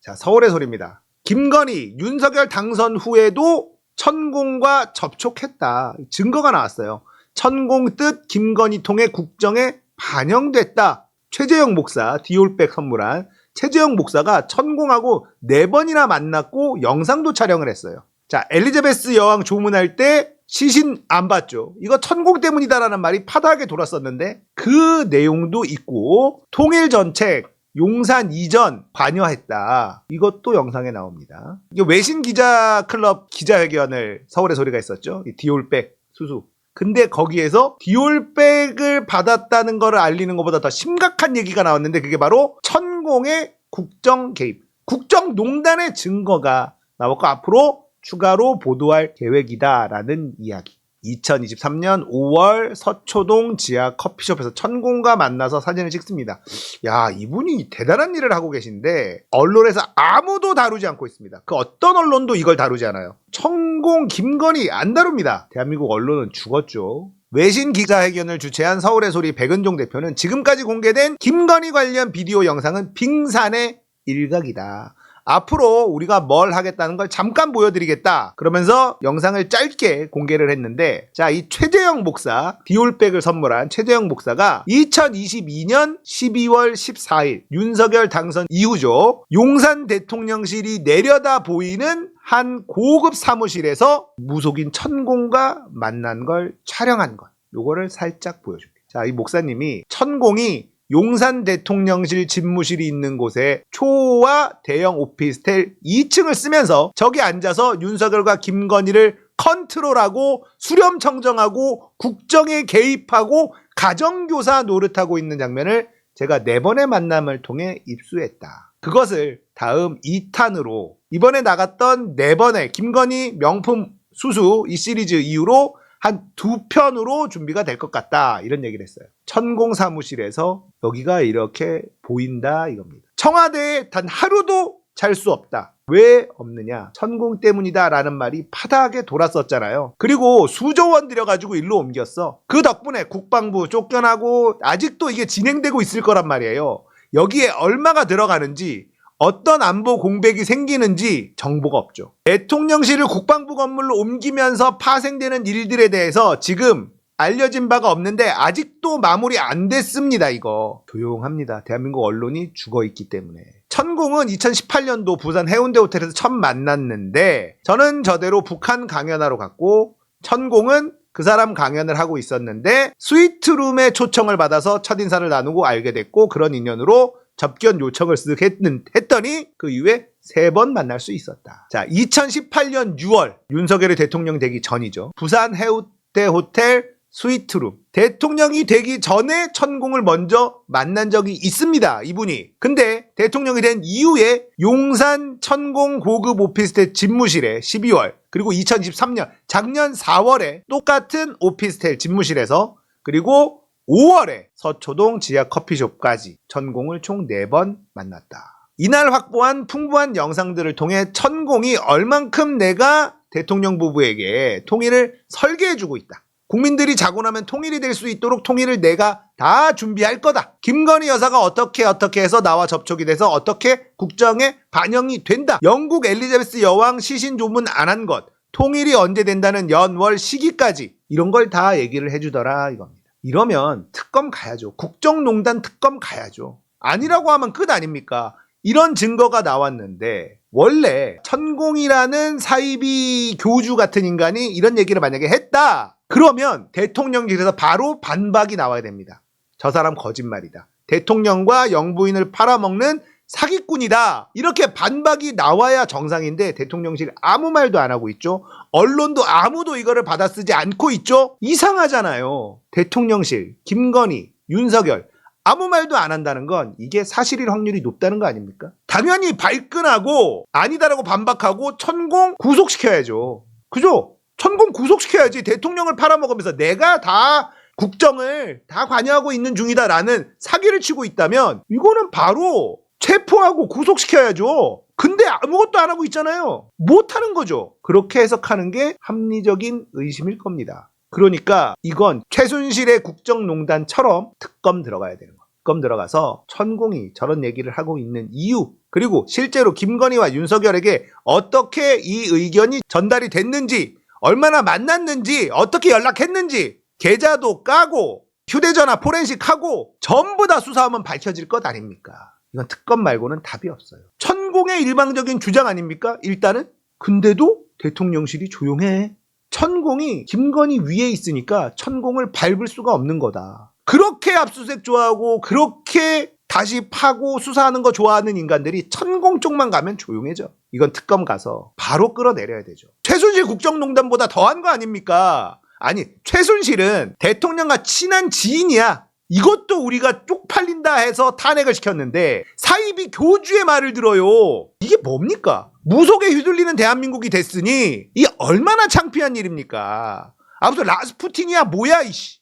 자, 서울의 소리입니다. 김건희, 윤석열 당선 후에도 천공과 접촉했다. 증거가 나왔어요. 천공 뜻 김건희 통해 국정에 반영됐다. 최재형 목사, 디올백 선물한 최재형 목사가 천공하고 4번이나 만났고 영상도 촬영을 했어요. 자, 엘리자베스 여왕 조문할 때 시신 안 봤죠. 이거 천공 때문이다라는 말이 파다하게 돌았었는데 그 내용도 있고 통일전책, 용산 이전 관여했다. 이것도 영상에 나옵니다. 이게 외신 기자 클럽 기자회견을 서울의 소리가 했었죠. 디올백 수수. 근데 거기에서 디올백을 받았다는 것을 알리는 것보다 더 심각한 얘기가 나왔는데 그게 바로 천공의 국정 개입, 국정농단의 증거가 나왔고 앞으로 추가로 보도할 계획이다라는 이야기. 2023년 5월 서초동 지하 커피숍에서 천공과 만나서 사진을 찍습니다. 야, 이분이 대단한 일을 하고 계신데 언론에서 아무도 다루지 않고 있습니다. 그 어떤 언론도 이걸 다루지 않아요. 천공, 김건희 안 다룹니다. 대한민국 언론은 죽었죠. 외신 기자회견을 주최한 서울의 소리 백은종 대표는 지금까지 공개된 김건희 관련 비디오 영상은 빙산의 일각이다. 앞으로 우리가 뭘 하겠다는 걸 잠깐 보여드리겠다. 그러면서 영상을 짧게 공개를 했는데 자, 이 최재형 목사, 디올백을 선물한 최재형 목사가 2022년 12월 14일 윤석열 당선 이후죠. 용산 대통령실이 내려다 보이는 한 고급 사무실에서 무속인 천공과 만난 걸 촬영한 것. 요거를 살짝 보여줍니다. 자, 이 목사님이 천공이 용산 대통령실 집무실이 있는 곳에 초호화 대형 오피스텔 2층을 쓰면서 저기 앉아서 윤석열과 김건희를 컨트롤하고 수렴청정하고 국정에 개입하고 가정교사 노릇하고 있는 장면을 제가 4번의 만남을 통해 입수했다. 그것을 다음 2탄으로 이번에 나갔던 4번의 김건희 명품 수수 이 시리즈 이후로 한 2편으로 준비가 될 것 같다 이런 얘기를 했어요. 천공 사무실에서 여기가 이렇게 보인다 이겁니다. 청와대에 단 하루도 잘 수 없다. 왜 없느냐? 천공 때문이다 라는 말이 파다하게 돌았었잖아요. 그리고 수조 원 들여가지고 일로 옮겼어. 그 덕분에 국방부 쫓겨나고 아직도 이게 진행되고 있을 거란 말이에요. 여기에 얼마가 들어가는지 어떤 안보 공백이 생기는지 정보가 없죠. 대통령실을 국방부 건물로 옮기면서 파생되는 일들에 대해서 지금 알려진 바가 없는데 아직도 마무리 안 됐습니다. 이거 조용합니다. 대한민국 언론이 죽어있기 때문에. 천공은 2018년도 부산 해운대 호텔에서 처음 만났는데 저는 저대로 북한 강연하러 갔고 천공은 그 사람 강연을 하고 있었는데 스위트룸에 초청을 받아서 첫인사를 나누고 알게 됐고 그런 인연으로 접견 요청을 쓱 했더니 그 이후에 3번 만날 수 있었다. 자, 2018년 6월 윤석열이 대통령 되기 전이죠. 부산 해운대 호텔 스위트룸. 대통령이 되기 전에 천공을 먼저 만난 적이 있습니다. 이분이. 근데 대통령이 된 이후에 용산 천공 고급 오피스텔 집무실에 12월 그리고 2023년 작년 4월에 똑같은 오피스텔 집무실에서 그리고 5월에 서초동 지하 커피숍까지 천공을 총 4번 만났다. 이날 확보한 풍부한 영상들을 통해 천공이 얼만큼 내가 대통령 부부에게 통일을 설계해주고 있다. 국민들이 자고 나면 통일이 될 수 있도록 통일을 내가 다 준비할 거다. 김건희 여사가 어떻게 해서 나와 접촉이 돼서 어떻게 국정에 반영이 된다. 영국 엘리자베스 여왕 시신 조문 안 한 것, 통일이 언제 된다는 연월 시기까지 이런 걸 다 얘기를 해주더라 이겁니다. 이러면 특검 가야죠. 국정농단 특검 가야죠. 아니라고 하면 끝 아닙니까? 이런 증거가 나왔는데 원래 천공이라는 사이비 교주 같은 인간이 이런 얘기를 만약에 했다. 그러면 대통령실에서 바로 반박이 나와야 됩니다. 저 사람 거짓말이다. 대통령과 영부인을 팔아먹는 사기꾼이다. 이렇게 반박이 나와야 정상인데 대통령실 아무 말도 안 하고 있죠. 언론도 아무도 이거를 받아쓰지 않고 있죠. 이상하잖아요. 대통령실, 김건희, 윤석열 아무 말도 안 한다는 건 이게 사실일 확률이 높다는 거 아닙니까? 당연히 발끈하고 아니다라고 반박하고 천공 구속시켜야죠. 그죠? 천공 구속시켜야지. 대통령을 팔아먹으면서 내가 다 국정을 다 관여하고 있는 중이다라는 사기를 치고 있다면 이거는 바로 체포하고 구속시켜야죠. 근데 아무것도 안 하고 있잖아요. 못하는 거죠. 그렇게 해석하는 게 합리적인 의심일 겁니다. 그러니까 이건 최순실의 국정농단처럼 특검 들어가야 되는 거예요. 특검 들어가서 천공이 저런 얘기를 하고 있는 이유, 그리고 실제로 김건희와 윤석열에게 어떻게 이 의견이 전달이 됐는지, 얼마나 만났는지, 어떻게 연락했는지 계좌도 까고 휴대전화 포렌식하고 전부 다 수사하면 밝혀질 것 아닙니까? 이건 특검 말고는 답이 없어요. 천공의 일방적인 주장 아닙니까? 일단은. 근데도 대통령실이 조용해. 천공이 김건희 위에 있으니까 천공을 밟을 수가 없는 거다. 그렇게 압수수색 좋아하고 그렇게 다시 파고 수사하는 거 좋아하는 인간들이 천공 쪽만 가면 조용해져. 이건 특검 가서 바로 끌어내려야 되죠. 최순실 국정농단보다 더한 거 아닙니까? 아니, 최순실은 대통령과 친한 지인이야. 이것도 우리가 쪽팔린다 해서 탄핵을 시켰는데 사이비 교주의 말을 들어요. 이게 뭡니까? 무속에 휘둘리는 대한민국이 됐으니 이 얼마나 창피한 일입니까? 아, 무슨 라스푸틴이야 뭐야 이씨.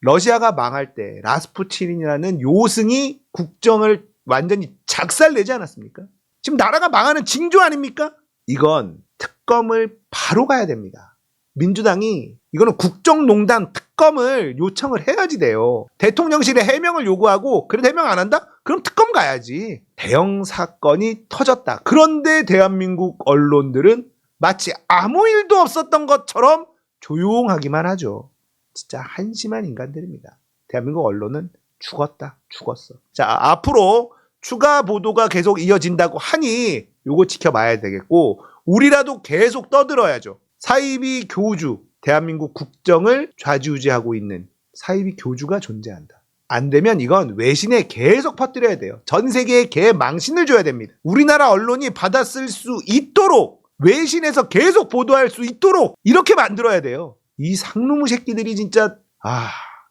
러시아가 망할 때 라스푸틴이라는 요승이 국정을 완전히 작살내지 않았습니까? 지금 나라가 망하는 징조 아닙니까? 이건 특검을 바로 가야 됩니다. 민주당이 이거는 국정농단 특검을 요청을 해야지 돼요. 대통령실에 해명을 요구하고 그래도 해명 안 한다? 그럼 특검 가야지. 대형 사건이 터졌다. 그런데 대한민국 언론들은 마치 아무 일도 없었던 것처럼 조용하기만 하죠. 진짜 한심한 인간들입니다. 대한민국 언론은 죽었어. 자, 앞으로 추가 보도가 계속 이어진다고 하니 요거 지켜봐야 되겠고, 우리라도 계속 떠들어야죠. 사이비 교주, 대한민국 국정을 좌지우지하고 있는 사이비 교주가 존재한다. 안 되면 이건 외신에 계속 퍼뜨려야 돼요. 전 세계에 개망신을 줘야 됩니다. 우리나라 언론이 받아쓸 수 있도록, 외신에서 계속 보도할 수 있도록 이렇게 만들어야 돼요. 이 상놈의 새끼들이 진짜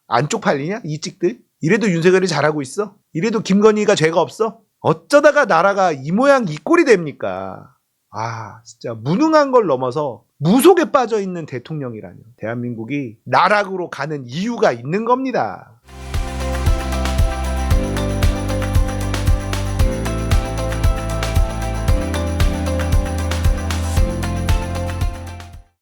안 쪽팔리냐? 이 찍들? 이래도 윤석열이 잘하고 있어? 이래도 김건희가 죄가 없어? 어쩌다가 나라가 이 모양 이 꼴이 됩니까? 진짜 무능한 걸 넘어서 무속에 빠져 있는 대통령이라뇨. 대한민국이 나락으로 가는 이유가 있는 겁니다.